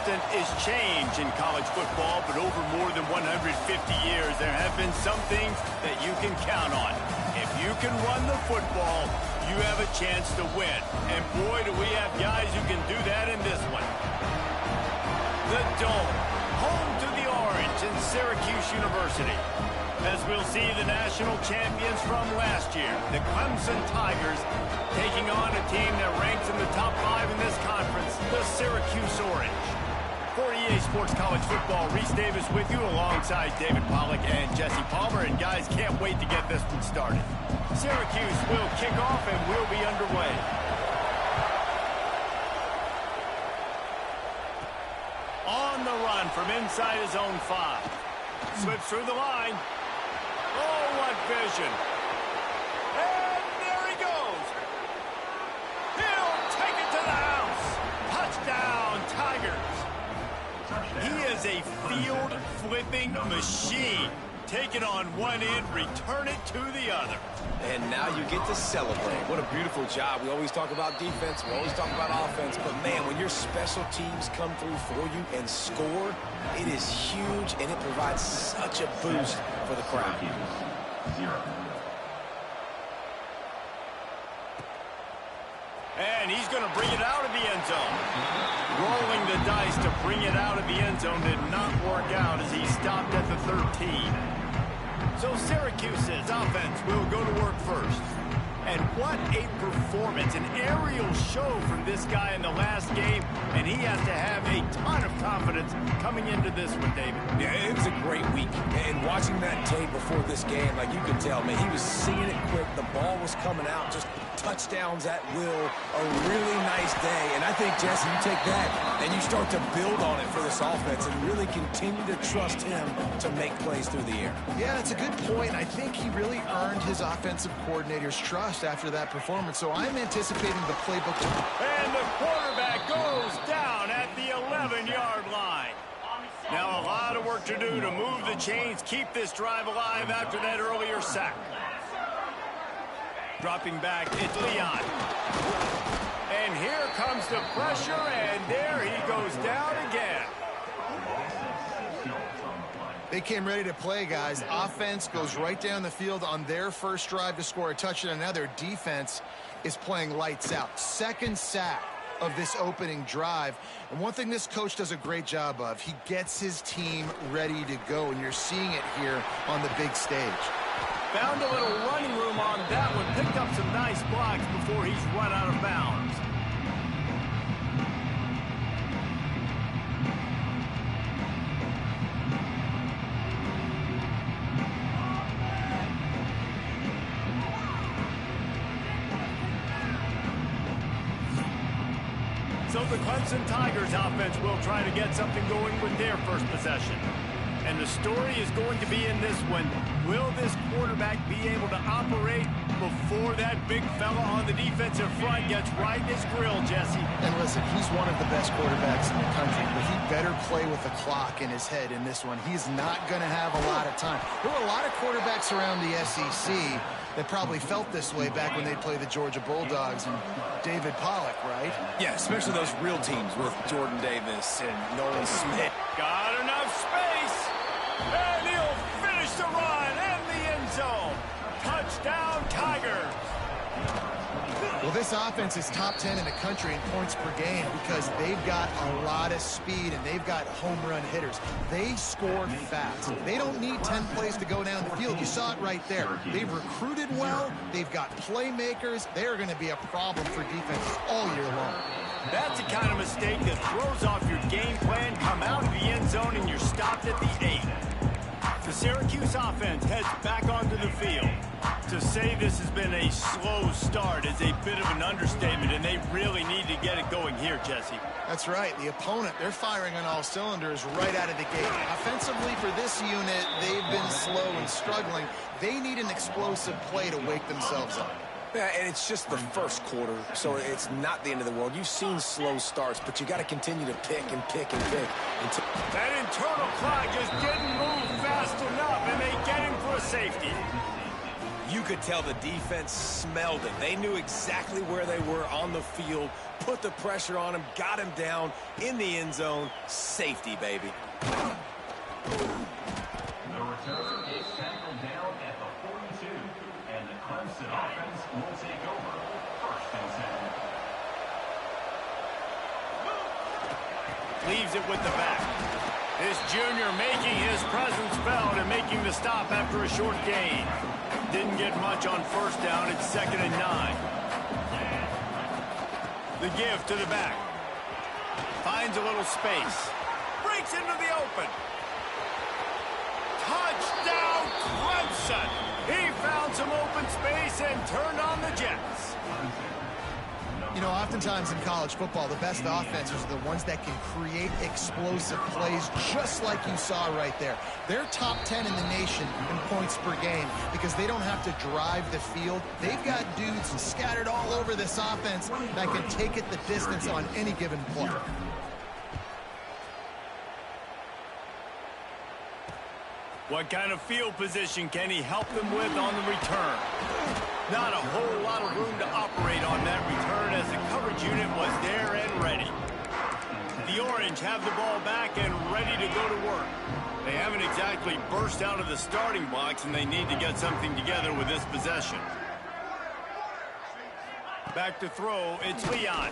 constant is change in college football, but over more than 150 years, there have been some things that you can count on. If you can run the football, you have a chance to win. And boy, do we have guys who can do that in this one. The Dome, home to the Orange in Syracuse University. As we'll see the national champions from last year, the Clemson Tigers, taking on a team that ranks in the top 5 in this conference, the Syracuse Orange. For EA Sports College Football, Reese Davis with you alongside David Pollack and Jesse Palmer. And guys, can't wait to get this one started. Syracuse will kick off and we'll be underway. On the run from inside his own 5. Slips through the line. Oh, what vision. And there he goes. He'll take it to the house. Touchdown, Tigers. He is a field-flipping machine. Take it on one end, return it to the other. And now you get to celebrate. What a beautiful job. We always talk about defense. We always talk about offense. But, man, when your special teams come through for you and score, it is huge, and it provides such a boost for the crowd. 0. And he's going to bring it out of the end zone. Rolling the dice to bring it out of the end zone did not work out as he stopped at the 13. So Syracuse's offense will go to work first. And what a performance, an aerial show from this guy in the last game, and he has to have a ton of confidence coming into this one, David. Yeah, it was a great week, and watching that tape before this game, like you could tell, man, he was seeing it quick, the ball was coming out, just touchdowns at will, a really nice day, and I think, Jesse, you take that and you start to build on it for this offense and really continue to trust him to make plays through the air. Yeah, that's a good point. I think he really earned his offensive coordinator's trust after that performance, so I'm anticipating the playbook to... And the quarterback goes down at the 11-yard line. Now a lot of work to do to move the chains, keep this drive alive after that earlier sack. Dropping back, it's Leon. And here comes the pressure, and there he goes down again. They came ready to play, guys. Offense goes right down the field on their first drive to score a touchdown. Now their defense is playing lights out. Second sack of this opening drive. And one thing this coach does a great job of, he gets his team ready to go, and you're seeing it here on the big stage. Found a little running room on that one. Picked up some nice blocks before he's run out of bounds. So the Clemson Tigers offense will try to get something going with their first possession. And the story is going to be in this one. Will this quarterback be able to operate before that big fella on the defensive front gets right in his grill, Jesse? And listen, he's one of the best quarterbacks in the country, but he better play with the clock in his head in this one. He's not going to have a lot of time. There were a lot of quarterbacks around the SEC that probably felt this way back when they played the Georgia Bulldogs and David Pollack, right? Yeah, especially those real teams with Jordan Davis and Nolan Smith. Got enough space. And he'll finish the run in the end zone. Touchdown, Tigers. Well, this offense is top 10 in the country in points per game because they've got a lot of speed and they've got home run hitters. They score fast. They don't need 10 plays to go down the field. You saw it right there. They've recruited well. They've got playmakers. They're going to be a problem for defenses all year long. That's the kind of mistake that throws off your game plan. Come out of the end zone and you're stopped at the 8. The Syracuse offense heads back onto the field. To say this has been a slow start is a bit of an understatement, and they really need to get it going here, Jesse. That's right. The opponent, they're firing on all cylinders right out of the gate. Offensively for this unit, they've been slow and struggling. They need an explosive play to wake themselves up. Yeah, and it's just the first quarter, so it's not the end of the world. You've seen slow starts, but you got to continue to pick and pick and pick. That internal clock just didn't move fast enough, and they get him for a safety. You could tell the defense smelled it. They knew exactly where they were on the field, put the pressure on him, got him down in the end zone. Safety, baby. The return is tackled down at the 42, and the Clemson offense will take over 1st and 7. Leaves it with the back. This junior making his presence felt and making the stop after a short gain. Didn't get much on 1st down. It's 2nd and 9. The give to the back. Finds a little space. Breaks into the open. Touchdown, Clemson! He found some open space and turned on the Jets. You know, oftentimes in college football, the best offenses are the ones that can create explosive plays, just like you saw right there. They're top 10 in the nation in points per game because they don't have to drive the field. They've got dudes scattered all over this offense that can take it the distance on any given play. What kind of field position can he help them with on the return? Not a whole lot of room to operate on that return as the coverage unit was there and ready. The Orange have the ball back and ready to go to work. They haven't exactly burst out of the starting blocks, and they need to get something together with this possession. Back to throw, it's Leon.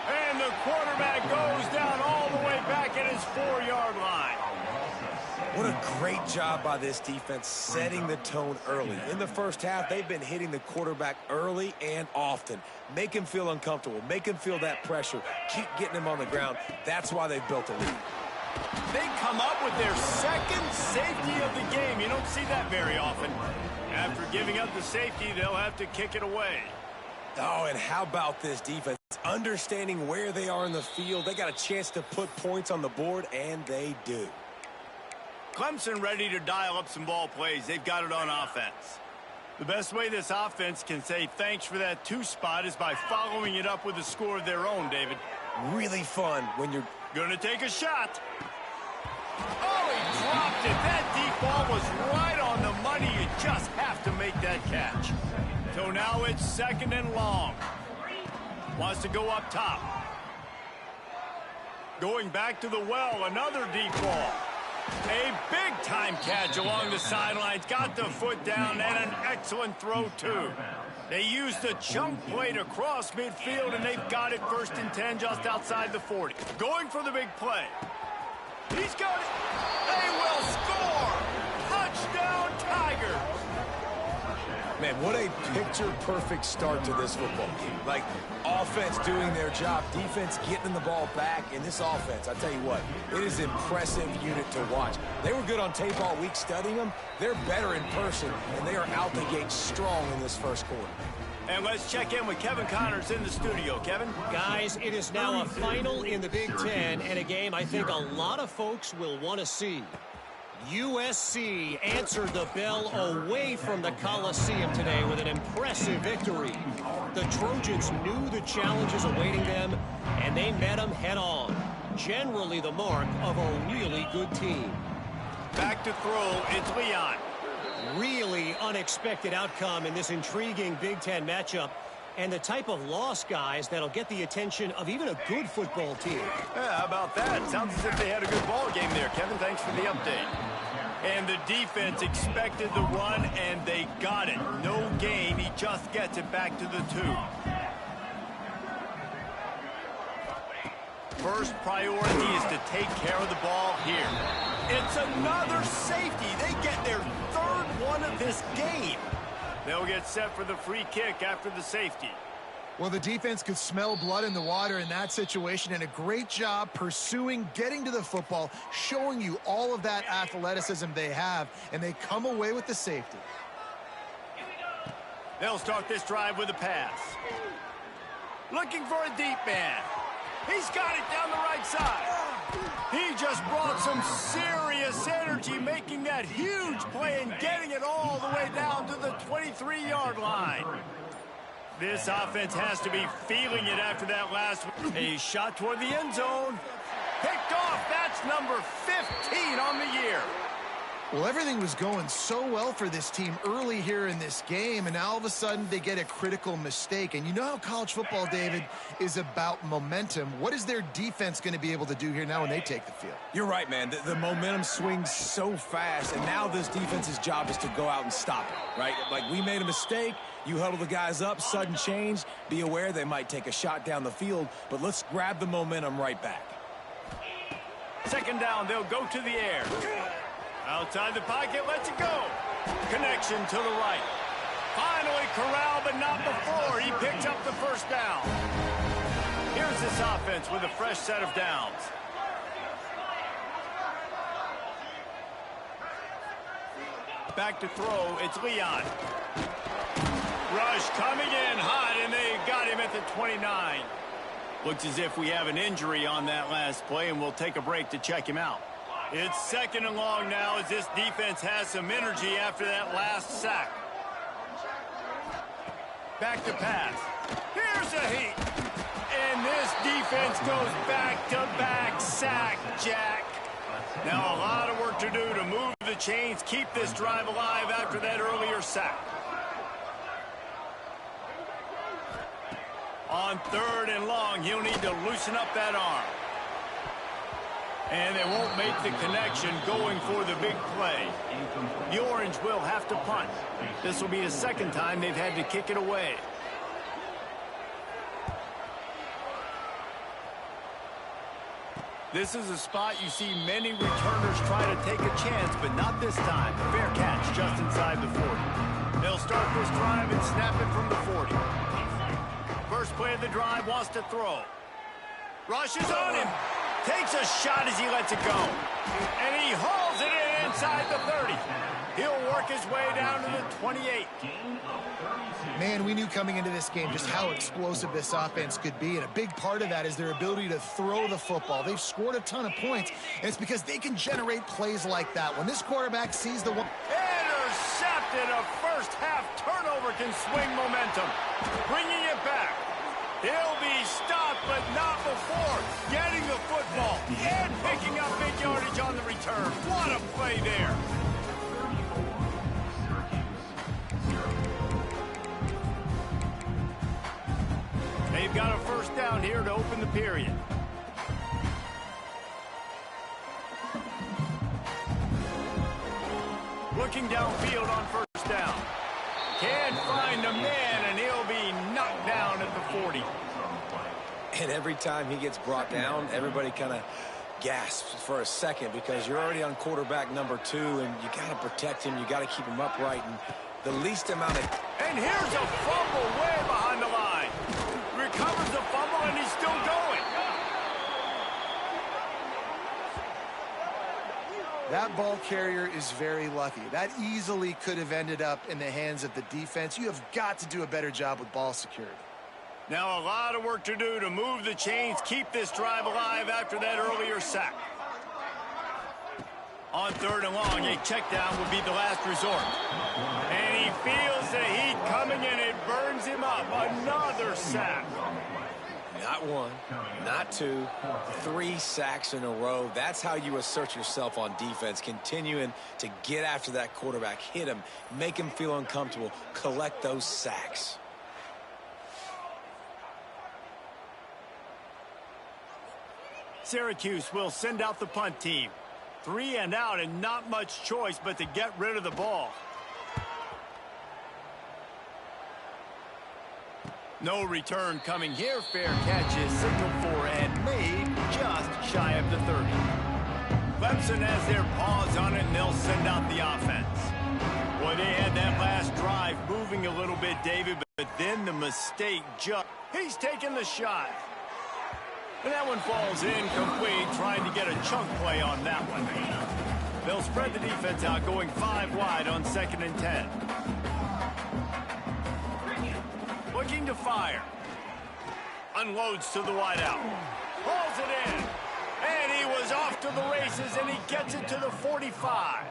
And the quarterback goes down all the way back at his 4-yard line. What a great job by this defense setting the tone early. In the first half, they've been hitting the quarterback early and often. Make him feel uncomfortable. Make him feel that pressure. Keep getting him on the ground. That's why they've built a lead. They come up with their 2nd safety of the game. You don't see that very often. After giving up the safety, they'll have to kick it away. Oh, and how about this defense? Understanding where they are in the field. They got a chance to put points on the board, and they do. Clemson ready to dial up some ball plays. They've got it on offense. The best way this offense can say thanks for that 2 spot is by following it up with a score of their own, David. Really fun when you're going to take a shot. Oh, he dropped it. That deep ball was right on the money. You just have to make that catch. So now it's 2nd and long. Wants to go up top. Going back to the well, another deep ball. A big-time catch along the sidelines. Got the foot down and an excellent throw, too. They used the chunk play to cross midfield, and they've got it 1st and 10 just outside the 40. Going for the big play. He's got it. They will score. Touchdown, Tigers. Man, what a picture-perfect start to this football game. Like, offense doing their job, defense getting the ball back. In this offense, I tell you what, it is an impressive unit to watch. They were good on tape all week studying them. They're better in person, and they are out the gate strong in this 1st quarter. And let's check in with Kevin Connors in the studio. Kevin? Guys, it is now a final in the Big Ten, and a game I think a lot of folks will want to see. USC answered the bell away from the Coliseum today with an impressive victory. The Trojans knew the challenges awaiting them, and they met them head-on. Generally the mark of a really good team. Back to throw, it's Leon. Really unexpected outcome in this intriguing Big Ten matchup, and the type of loss, guys, that'll get the attention of even a good football team. Yeah, how about that? Sounds as if they had a good ball game there, Kevin. Thanks for the update. And the defense expected the run, and they got it. No gain. He just gets it back to the 2. First priority is to take care of the ball here. It's another safety. They get their 3rd one of this game. They'll get set for the free kick after the safety. Well, the defense could smell blood in the water in that situation, and a great job pursuing, getting to the football, showing you all of that athleticism they have, and they come away with the safety. They'll start this drive with a pass. Looking for a deep man. He's got it down the right side. He just brought some serious energy, making that huge play and getting it all the way down to the 23-yard line. This offense has to be feeling it after that last one. A shot toward the end zone. Picked off. That's number 15 on the year. Well, everything was going so well for this team early here in this game, and now all of a sudden they get a critical mistake. And you know how college football, David, is about momentum. What is their defense going to be able to do here now when they take the field? You're right, man. The momentum swings so fast, and now this defense's job is to go out and stop it, right? Like, we made a mistake. You huddle the guys up, sudden change. Be aware they might take a shot down the field, but let's grab the momentum right back. Second down, they'll go to the air. Outside the pocket, lets it go. Connection to the right. Finally corralled, but not before. He picks up the first down. Here's this offense with a fresh set of downs. Back to throw, it's Leon. Rush coming in hot, and they got him at the 29. Looks as if we have an injury on that last play, and we'll take a break to check him out. It's second and long now as this defense has some energy after that last sack. Back to pass. Here's a heat. And this defense goes back-to-back sack, Jack. Now a lot of work to do to move the chains, keep this drive alive after that earlier sack. On third and long, he'll need to loosen up that arm. And they won't make the connection going for the big play. The Orange will have to punt. This will be the second time they've had to kick it away. This is a spot you see many returners try to take a chance, but not this time. Fair catch just inside the 40. They'll start this drive and snap it from the 40. First play of the drive, wants to throw. Rushes on him. Takes a shot as he lets it go. And he hauls it in inside the 30. He'll work his way down to the 28. Man, we knew coming into this game just how explosive this offense could be, and a big part of that is their ability to throw the football. They've scored a ton of points, and it's because they can generate plays like that. When this quarterback sees the one... Intercepted. A first-half turnover can swing momentum. Bringing it back. He'll be stopped, but not before getting the football and picking up big yardage on the return. What a play there. They've got a first down here to open the period. Looking downfield on first down. Can't find a man, and he'll be knocked down at the 40. And every time he gets brought down, everybody kind of gasps for a second because you're already on quarterback number 2, and you got to protect him. You got to keep him upright, and the least amount of... And here's a fumble way behind the line. Recovers the fumble, and he's still going. That ball carrier is very lucky. That easily could have ended up in the hands of the defense. You have got to do a better job with ball security. Now a lot of work to do to move the chains, keep this drive alive after that earlier sack. On third and long, a check down would be the last resort. And he feels the heat coming in. It burns him up. Another sack. Not 1, not 2, 3 sacks in a row. That's how you assert yourself on defense, continuing to get after that quarterback, hit him, make him feel uncomfortable, collect those sacks. Syracuse will send out the punt team. 3 and out, and not much choice but to get rid of the ball. No return coming here. Fair catch is signaled for and made just shy of the 30. Clemson has their paws on it, and they'll send out the offense. Boy, they had that last drive moving a little bit, David, but then the mistake just... He's taking the shot. And that one falls incomplete, trying to get a chunk play on that one. They'll spread the defense out, going 5 wide on 2nd and 10. Looking to fire. Unloads to the wideout. Hauls it in. And he was off to the races, and he gets it to the 45.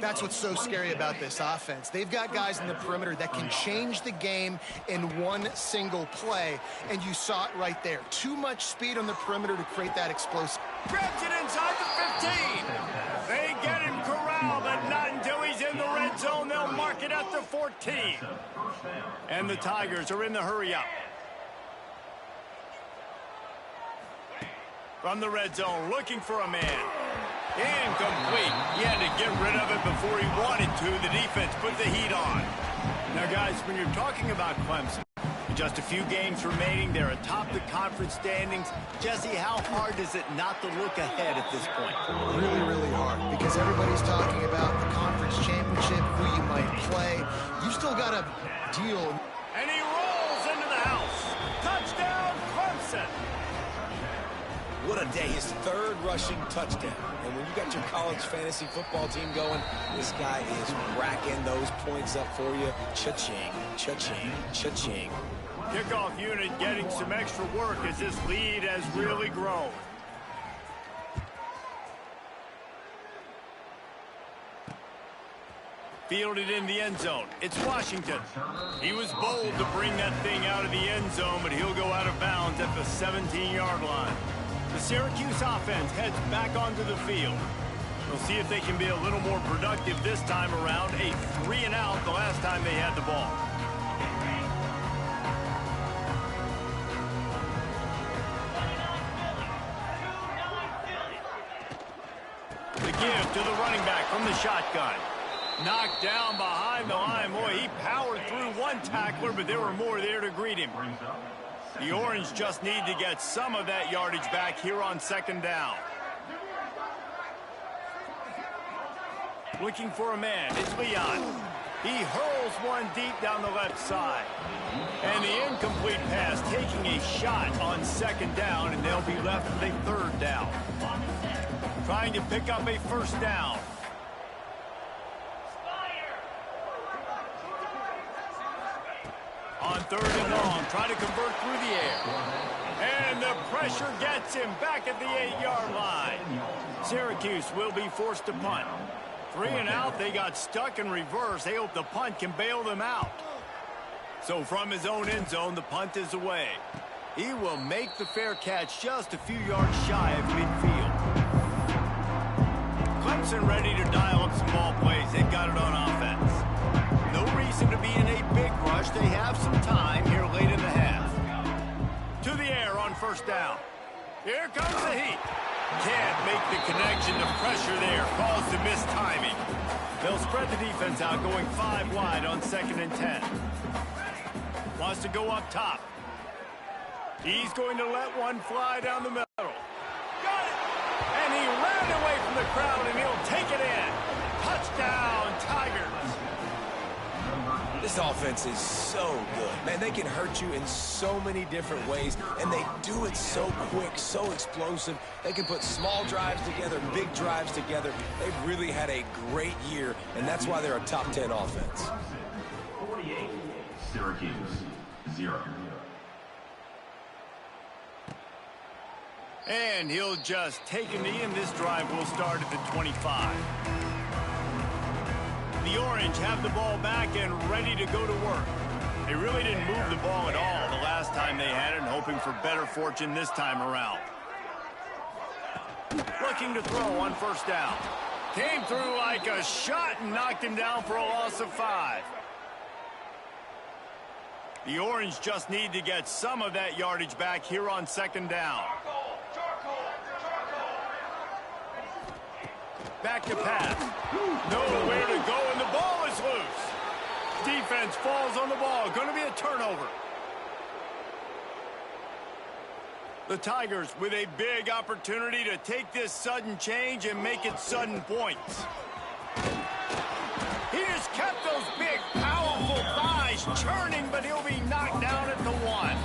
That's what's so scary about this offense. They've got guys in the perimeter that can change the game in one single play, and you saw it right there. Too much speed on the perimeter to create that explosive. Grabs it inside the 15. They get him corralled, but not until he's in the red zone. They'll mark it at the 14. And the Tigers are in the hurry-up. From the red zone, looking for a man. Incomplete. He had to get rid of it before he wanted to. The defense put the heat on. Now, guys, when you're talking about Clemson, just a few games remaining, they're atop the conference standings. Jesse, how hard is it not to look ahead at this point? Really, really hard, because everybody's talking about the conference championship, who you might play. You still got to deal. And he rolls into the house. Touchdown, Clemson. What a day. His third rushing touchdown. And when you got your college fantasy football team going, this guy is racking those points up for you. Cha-ching, cha-ching, cha-ching. Kickoff unit getting some extra work as this lead has really grown. Fielded in the end zone. It's Washington. He was bold to bring that thing out of the end zone, but he'll go out of bounds at the 17-yard line. The Syracuse offense heads back onto the field. We'll see if they can be a little more productive this time around. A 3-and-out the last time they had the ball. The give to the running back from the shotgun. Knocked down behind the line. Boy, he powered through one tackler, but there were more there to greet him. The Orange just need to get some of that yardage back here on second down. Looking for a man. It's Leon. He hurls one deep down the left side. And the incomplete pass taking a shot on second down, and they'll be left with a third down. Trying to pick up a first down. On third and long, trying to convert through the air. And the pressure gets him back at the 8-yard line. Syracuse will be forced to punt. 3-and-out, they got stuck in reverse. They hope the punt can bail them out. So from his own end zone, the punt is away. He will make the fair catch just a few yards shy of midfield. Clemson ready to dial up some ball plays. They've got it on offense. No reason to be in a big rush. They have some time here late in the half. To the air on first down. Here comes the heat. Can't make the connection. The pressure there caused the missed timing. They'll spread the defense out, going 5 wide on 2nd and 10. Wants to go up top. He's going to let one fly down the middle. Got it! And he ran away from the crowd, and he'll take it in. Touchdown, Tigers. This offense is so good. Man, they can hurt you in so many different ways, and they do it so quick, so explosive. They can put small drives together, big drives together. They've really had a great year, and that's why they're a top 10 offense. 48, Syracuse, 0. And he'll just take a knee, and this drive will start at the 25. The Orange have the ball back and ready to go to work. They really didn't move the ball at all the last time they had it, and hoping for better fortune this time around. Looking to throw on first down. Came through like a shot and knocked him down for a loss of 5. The Orange just need to get some of that yardage back here on second down. Back to pass. Nowhere to go, and the ball is loose. Defense falls on the ball. Going to be a turnover. The Tigers with a big opportunity to take this sudden change and make it sudden points. He just kept those big, powerful thighs churning, but he'll be knocked down at the 1.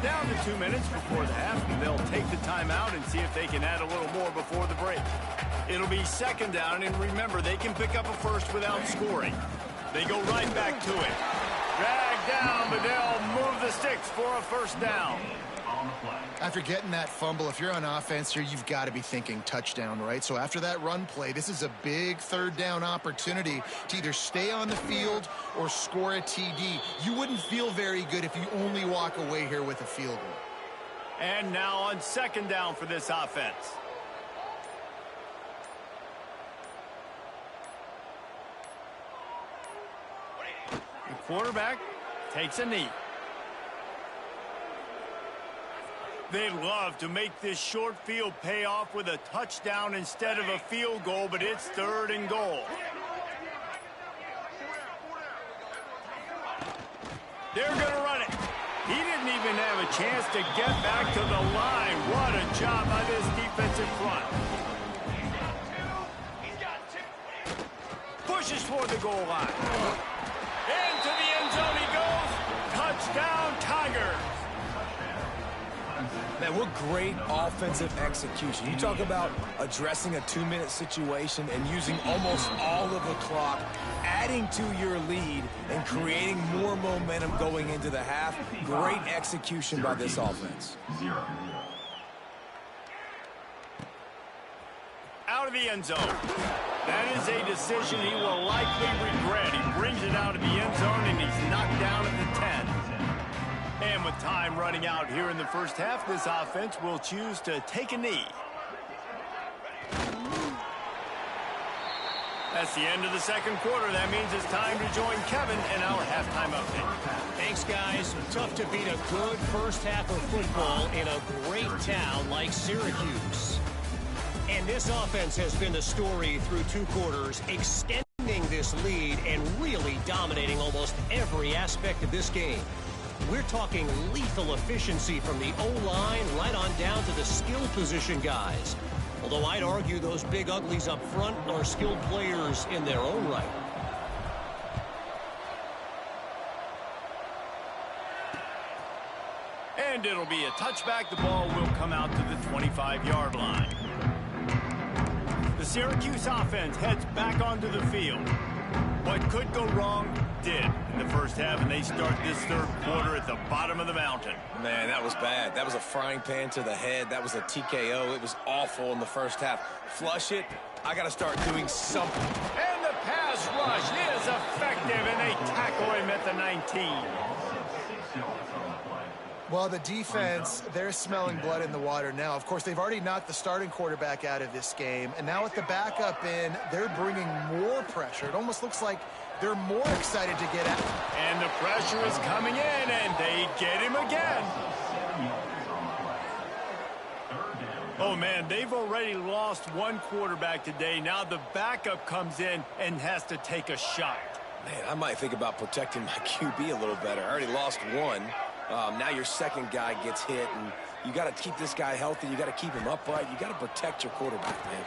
Down to 2 minutes before the half, and they'll take the timeout and see if they can add a little more before the break. It'll be second down, and remember, they can pick up a first without scoring. They go right back to it. Dragged down, but they'll move the sticks for a first down. on the play. After getting that fumble, if you're on offense here, you've got to be thinking touchdown, right? So after that run play, this is a big third down opportunity to either stay on the field or score a TD. You wouldn't feel very good if you only walk away here with a field goal. And now on second down for this offense. The quarterback takes a knee. They'd love to make this short field pay off with a touchdown instead of a field goal, but it's third and goal. They're going to run it. He didn't even have a chance to get back to the line. What a job by this defensive front. Pushes toward the goal line. Into the end zone he goes. Touchdown, Tigers. Man, what great offensive execution. You talk about addressing a 2-minute situation and using almost all of the clock, adding to your lead and creating more momentum going into the half. Great execution by this offense. Out of the end zone. That is a decision he will likely regret. He brings it out of the end zone and he's knocked down at the 10. And with time running out here in the first half, this offense will choose to take a knee. That's the end of the second quarter. That means it's time to join Kevin in our halftime update. Thanks, guys. Tough to beat a good first half of football in a great town like Syracuse. And this offense has been the story through 2 quarters, extending this lead and really dominating almost every aspect of this game. We're talking lethal efficiency from the O-line right on down to the skill position guys. Although I'd argue those big uglies up front are skilled players in their own right. And it'll be a touchback. The ball will come out to the 25-yard line. The Syracuse offense heads back onto the field. What could go wrong did in the first half, and they start this third quarter at the bottom of the mountain. Man, that was bad. That was a frying pan to the head. That was a TKO. It was awful in the first half. Flush it. I got to start doing something. And the pass rush is effective, and they tackle him at the 19. Well, the defense, they're smelling blood in the water now. Of course, they've already knocked the starting quarterback out of this game. And now with the backup in, they're bringing more pressure. It almost looks like they're more excited to get out. And the pressure is coming in, and they get him again. Oh, man, they've already lost one quarterback today. Now the backup comes in and has to take a shot. Man, I might think about protecting my QB a little better. I already lost one. Now your second guy gets hit, and you got to keep this guy healthy. You got to keep him upright. You got to protect your quarterback, man.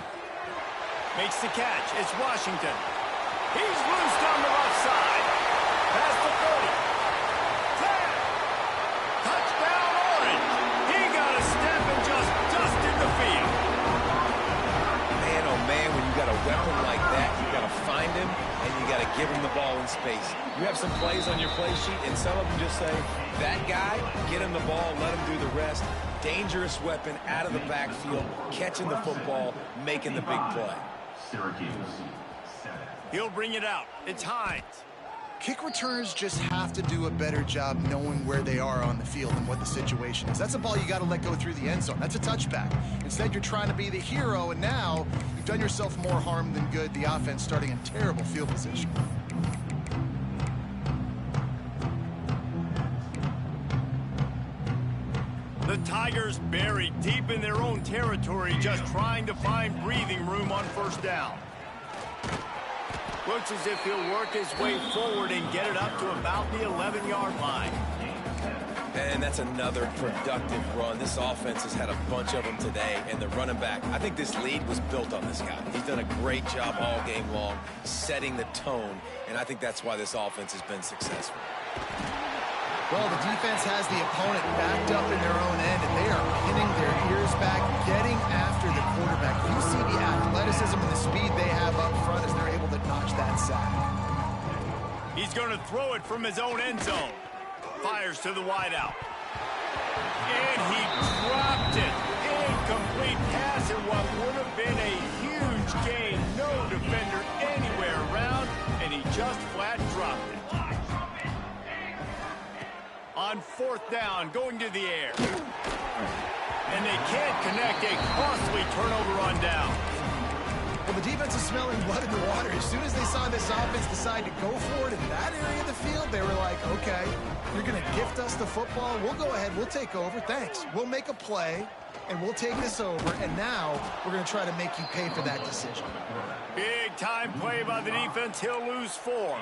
Makes the catch. It's Washington. He's loose on the left side. Past the 30. 10. Touchdown, Orange. He got a step and just dusted the field. Man, oh man, when you got a weapon like that, you got to find him, and you got to give him the ball in space. You have some plays on your play sheet, and some of them just say, that guy, get him the ball, let him do the rest. Dangerous weapon out of the backfield, catching the football, making the big play. Syracuse. He'll bring it out. It's Hines. Kick returners just have to do a better job knowing where they are on the field and what the situation is. That's a ball you got to let go through the end zone. That's a touchback. Instead, you're trying to be the hero, and now you've done yourself more harm than good. The offense starting in terrible field position. The Tigers buried deep in their own territory, just trying to find breathing room on first down. Looks as if he'll work his way forward and get it up to about the 11-yard line. And that's another productive run. This offense has had a bunch of them today, and the running back, I think this lead was built on this guy. He's done a great job all game long, setting the tone, and I think that's why this offense has been successful. Well, the defense has the opponent backed up in their own end, and they are pinning their ears back, getting after the quarterback. You see the athleticism and the speed they have up front as they're able to notch that sack. He's going to throw it from his own end zone. Fires to the wideout. And he dropped it. Incomplete pass in what would have been a huge gain. No defender anywhere around, and he just flat dropped it. On 4th down, going to the air. And they can't connect. A costly turnover on down. Well, the defense is smelling blood in the water. As soon as they saw this offense decide to go for it in that area of the field, they were like, okay, you're going to gift us the football. We'll go ahead. We'll take over. Thanks. We'll make a play, and we'll take this over. And now we're going to try to make you pay for that decision. Big-time play by the defense. He'll lose 4.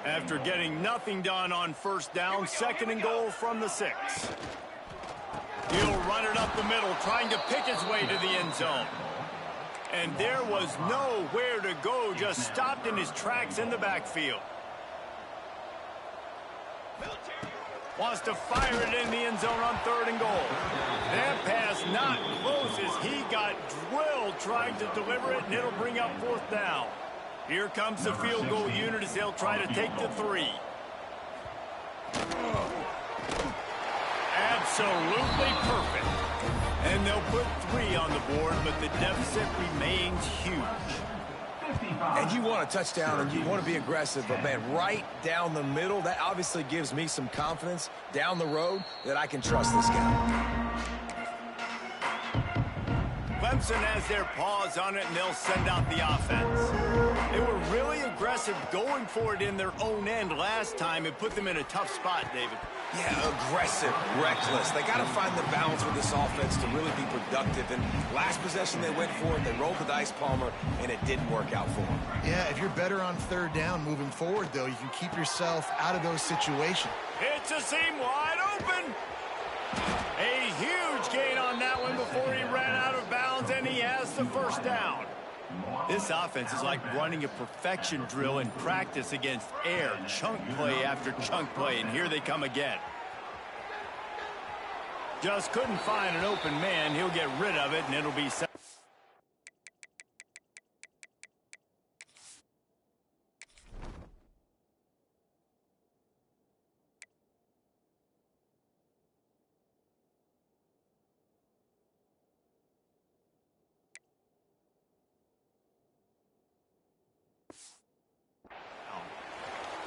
After getting nothing done on 1st down, 2nd and goal from the 6. He'll run it up the middle, trying to pick his way to the end zone. And there was nowhere to go, just stopped in his tracks in the backfield. Wants to fire it in the end zone on 3rd and goal. That pass not close as he got drilled trying to deliver it, and it'll bring up 4th down. Here comes the field goal unit as they'll try to take the 3. Absolutely perfect. And they'll put 3 on the board, but the deficit remains huge. And you want a touchdown, and you want to be aggressive, but, man, right down the middle, that obviously gives me some confidence down the road that I can trust this guy. Clemson has their paws on it, and they'll send out the offense. They were really aggressive going for it in their own end last time. It put them in a tough spot, David. Yeah, aggressive, reckless. They got to find the balance with this offense to really be productive. And last possession they went for it, they rolled the dice, Palmer, and it didn't work out for them. Yeah, if you're better on 3rd down moving forward, though, you can keep yourself out of those situations. It's a seam wide open. A huge gain on that one before he ran out of bounds, and he has the 1st down. This offense is like running a perfection drill in practice against air, chunk play after chunk play, and here they come again. Just couldn't find an open man. He'll get rid of it, and it'll be set.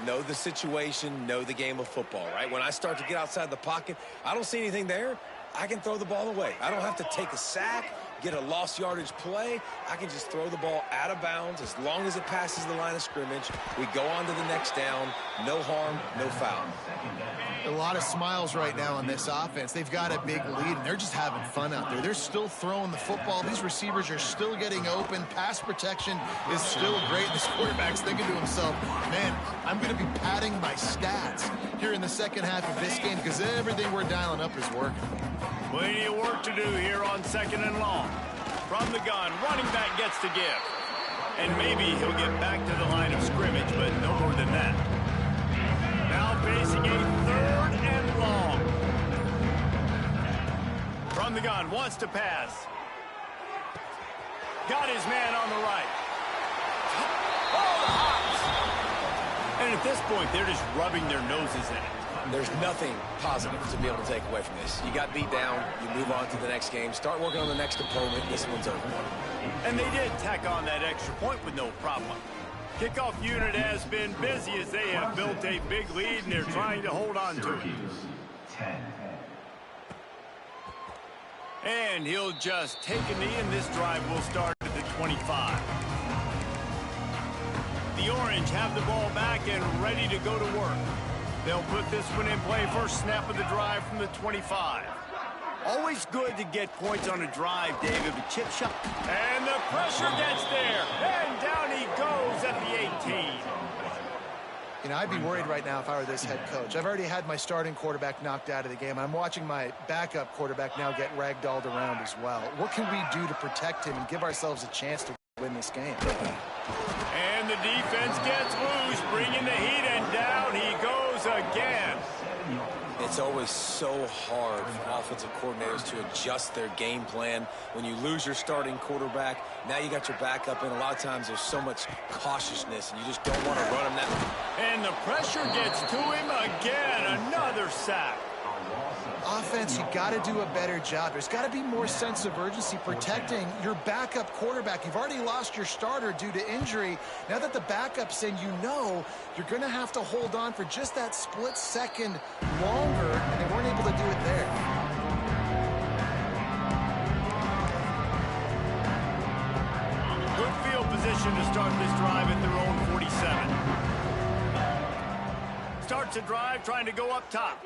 Know the situation, know the game of football, right? When I start to get outside the pocket, I don't see anything there, I can throw the ball away. I don't have to take a sack, get a lost yardage play. I can just throw the ball out of bounds as long as it passes the line of scrimmage. We go on to the next down. No harm, no foul. A lot of smiles right now on this offense. They've got a big lead, and they're just having fun out there. They're still throwing the football. These receivers are still getting open. Pass protection is still great. This quarterback's thinking to himself, man, I'm going to be padding my stats here in the 2nd half of this game because everything we're dialing up is working. Plenty of work to do here on 2nd and long. From the gun, running back gets to give. And maybe he'll get back to the line of scrimmage, but no more than that. Now facing a 3rd and long. From the gun, wants to pass. Got his man on the right. Oh, the hops! And at this point, they're just rubbing their noses in it. There's nothing positive to be able to take away from this. You got beat down, you move on to the next game, start working on the next opponent, this one's over. And they did tack on that extra point with no problem. Kickoff unit has been busy as they have built a big lead, and they're trying to hold on to it. And he'll just take a knee, and this drive will start at the 25. The Orange have the ball back and ready to go to work. They'll put this one in play. First snap of the drive from the 25. Always good to get points on a drive, David, but chip shot. And the pressure gets there. And down he goes at the 18. You know, I'd be worried right now if I were this head coach. I've already had my starting quarterback knocked out of the game. I'm watching my backup quarterback now get ragdolled around as well. What can we do to protect him and give ourselves a chance to win this game? And the defense gets loose, bringing the heat, and down he goes again. It's always so hard for offensive coordinators to adjust their game plan. When you lose your starting quarterback, now you got your backup in. A lot of times there's so much cautiousness, and you just don't want to run him that. And the pressure gets to him again. Another sack. offense, you got to do a better job. There's got to be more sense of urgency protecting your backup quarterback. You've already lost your starter due to injury. Now that the backup's in, you know you're going to have to hold on for just that split second longer, and they weren't able to do it there. Good field position to start this drive at their own 47. Starts a drive trying to go up top.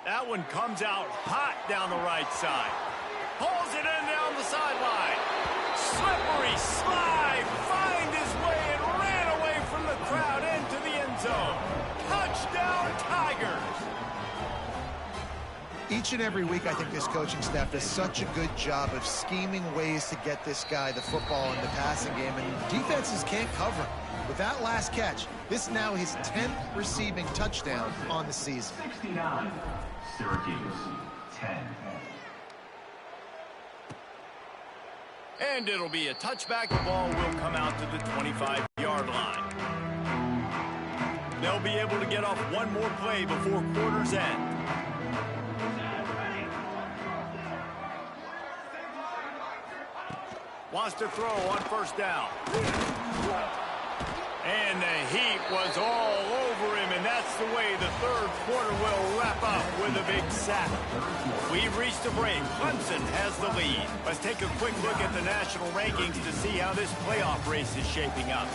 That one comes out hot down the right side. Pulls it in down the sideline. Slippery slide. Find his way and ran away from the crowd into the end zone. Touchdown, Tigers. Each and every week, I think this coaching staff does such a good job of scheming ways to get this guy the football in the passing game, and defenses can't cover him. With that last catch, this is now his 10th receiving touchdown on the season. 69, Syracuse, 10. And it'll be a touchback. The ball will come out to the 25-yard line. They'll be able to get off one more play before quarter's end. Wants to throw on first down. And the heat was all over him, and that's the way the third quarter will wrap up with a big sack. We've reached a break. Clemson has the lead. Let's take a quick look at the national rankings to see how this playoff race is shaping up.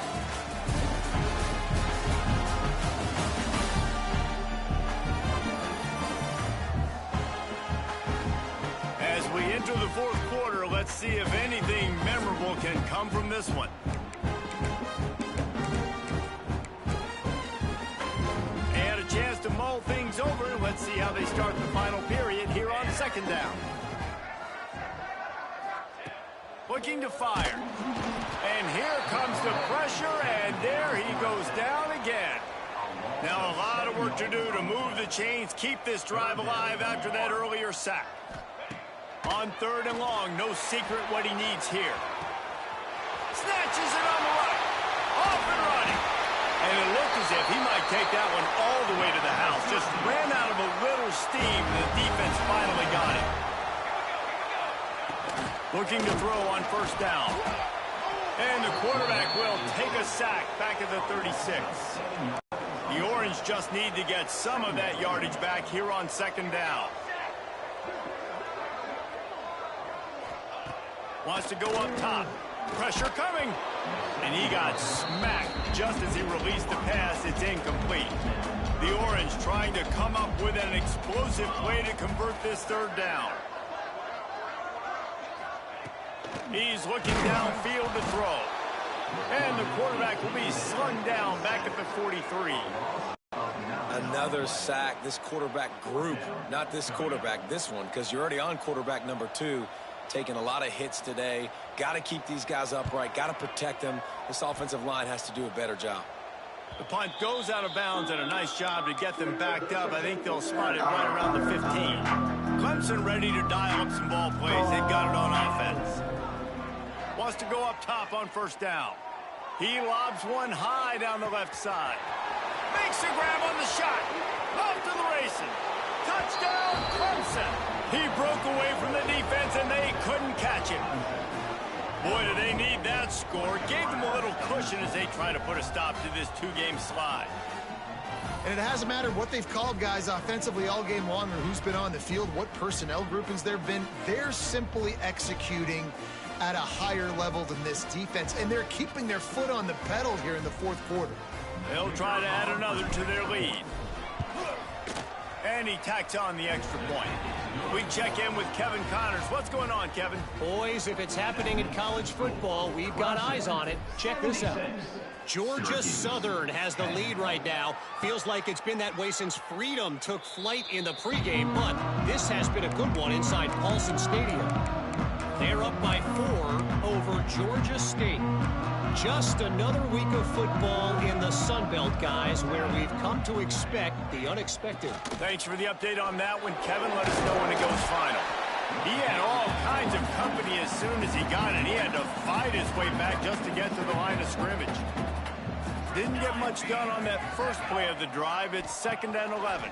As we enter the fourth quarter, let's see if anything memorable can come from this one. And a chance to mull things over. Let's see how they start the final period here on second down. Looking to fire. And here comes the pressure, and there he goes down again. Now a lot of work to do to move the chains, keep this drive alive after that earlier sack. On third and long, no secret what he needs here. Snatches it on the right. Off and running. And it looked as if he might take that one all the way to the house. Just ran out of a little steam. The defense finally got it. Looking to throw on first down. And the quarterback will take a sack back at the 36. The Orange just need to get some of that yardage back here on second down. Wants to go up top. Pressure coming. And he got smacked just as he released the pass. It's incomplete. The Orange trying to come up with an explosive play to convert this third down. He's looking downfield to throw. And the quarterback will be slung down back at the 43. Another sack. This quarterback group, not this quarterback, this one, because you're already on quarterback number 2. Taking a lot of hits today. Got to keep these guys upright. Got to protect them. This offensive line has to do a better job. The punt goes out of bounds, and a nice job to get them backed up. I think they'll spot it right around the 15. Clemson ready to dial up some ball plays. They've got it on offense. Wants to go up top on first down. He lobs one high down the left side. Makes a grab on the shot. Off to the races. Touchdown, Clemson. He broke away from the defense, and they couldn't catch him. Boy, do they need that score. Gave them a little cushion as they try to put a stop to this two-game slide. And it hasn't mattered what they've called guys offensively all game long or who's been on the field, what personnel groupings there have been. They're simply executing at a higher level than this defense, and they're keeping their foot on the pedal here in the fourth quarter. They'll try to add another to their lead. And he tacks on the extra point. We check in with Kevin Connors. What's going on, Kevin? Boys, if it's happening in college football, we've got eyes on it. Check this out. Georgia Southern has the lead right now. Feels like it's been that way since Freedom took flight in the pregame, but this has been a good one inside Paulson Stadium. They're up by 4 over Georgia State. Just another week of football in the Sun Belt, guys, where we've come to expect the unexpected. Thanks for the update on that one, Kevin. Let us know when it goes final. He had all kinds of company as soon as he got it. He had to fight his way back just to get to the line of scrimmage. Didn't get much done on that first play of the drive. It's 2nd and 11.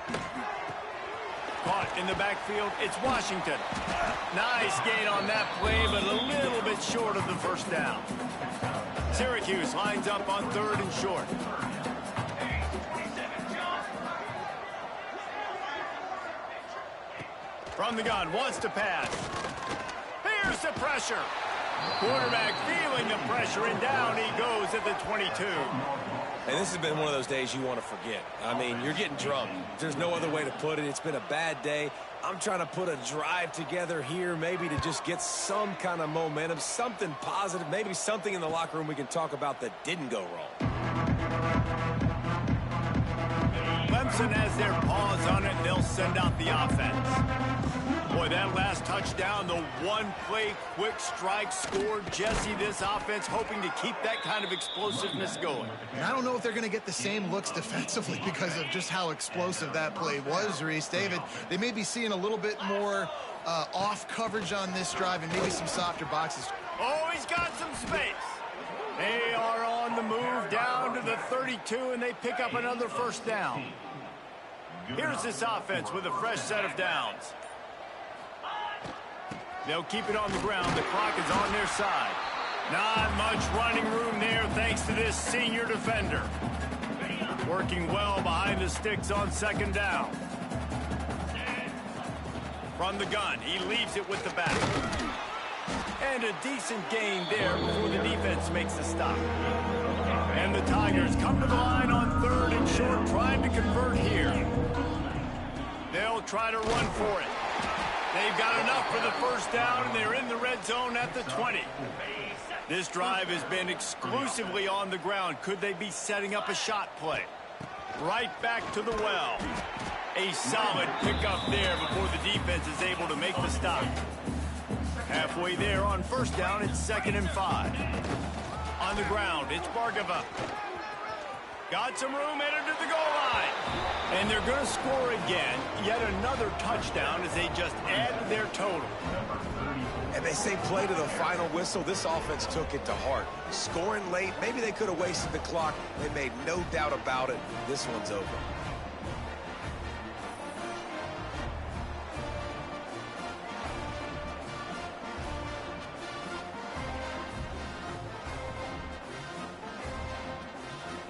Caught in the backfield, it's Washington. Nice gain on that play, but a little bit short of the first down. Syracuse lines up on 3rd and short. From the gun, wants to pass. Here's the pressure. Quarterback feeling the pressure, and down he goes at the 22. And this has been one of those days you want to forget. I mean, you're getting drunk. There's no other way to put it. It's been a bad day. I'm trying to put a drive together here, maybe to just get some kind of momentum, something positive, maybe something in the locker room we can talk about that didn't go wrong. Clemson has their paws on it. They'll send out the offense. Boy, that last touchdown, the one-play quick strike scored. Jesse, this offense hoping to keep that kind of explosiveness going. And I don't know if they're going to get the same looks defensively because of just how explosive that play was, Reese. David, they may be seeing a little bit more off coverage on this drive and maybe some softer boxes. Oh, he's got some space. They are on the move down to the 32, and they pick up another first down. Here's this offense with a fresh set of downs. They'll keep it on the ground. The clock is on their side. Not much running room there thanks to this senior defender. Working well behind the sticks on 2nd down. From the gun, he leaves it with the back. And a decent gain there before the defense makes the stop. And the Tigers come to the line on 3rd and short, trying to convert here. They'll try to run for it. They've got enough for the first down, and they're in the red zone at the 20. This drive has been exclusively on the ground. Could they be setting up a shot play? Right back to the well. A solid pickup there before the defense is able to make the stop. Halfway there on first down, it's 2nd and 5. On the ground, it's Bargava. Got some room, headed to the goal line. And they're going to score again. Yet another touchdown as they just add to their total. And they say play to the final whistle. This offense took it to heart. Scoring late, maybe they could have wasted the clock. They made no doubt about it. This one's over.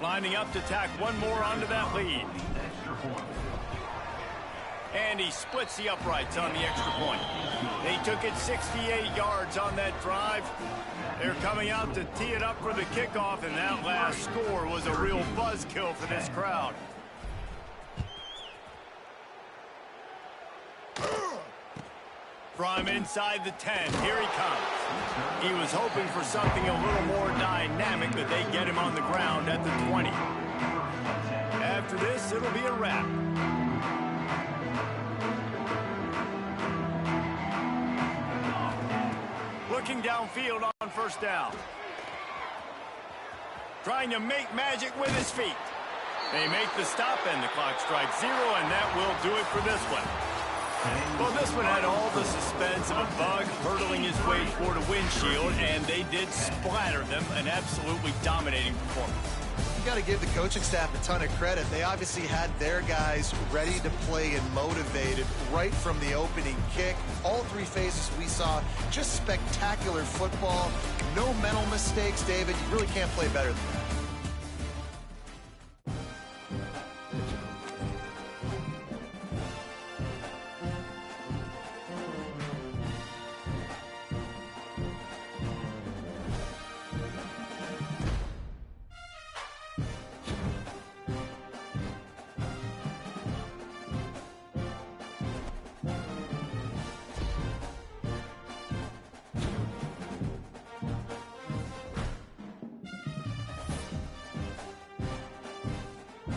Lining up to tack one more onto that lead. And he splits the uprights on the extra point. They took it 68 yards on that drive. They're coming out to tee it up for the kickoff, and that last score was a real buzzkill for this crowd. From inside the 10, here he comes. He was hoping for something a little more dynamic, but they get him on the ground at the 20. After this, it'll be a wrap. Looking downfield on first down. Trying to make magic with his feet. They make the stop, and the clock strikes 0, and that will do it for this one. Well, this one had all the suspense of a bug hurtling his way toward a windshield, and they did splatter them. An absolutely dominating performance. You got to give the coaching staff a ton of credit. They obviously had their guys ready to play and motivated right from the opening kick. All 3 phases we saw, just spectacular football. No mental mistakes, David. You really can't play better than that.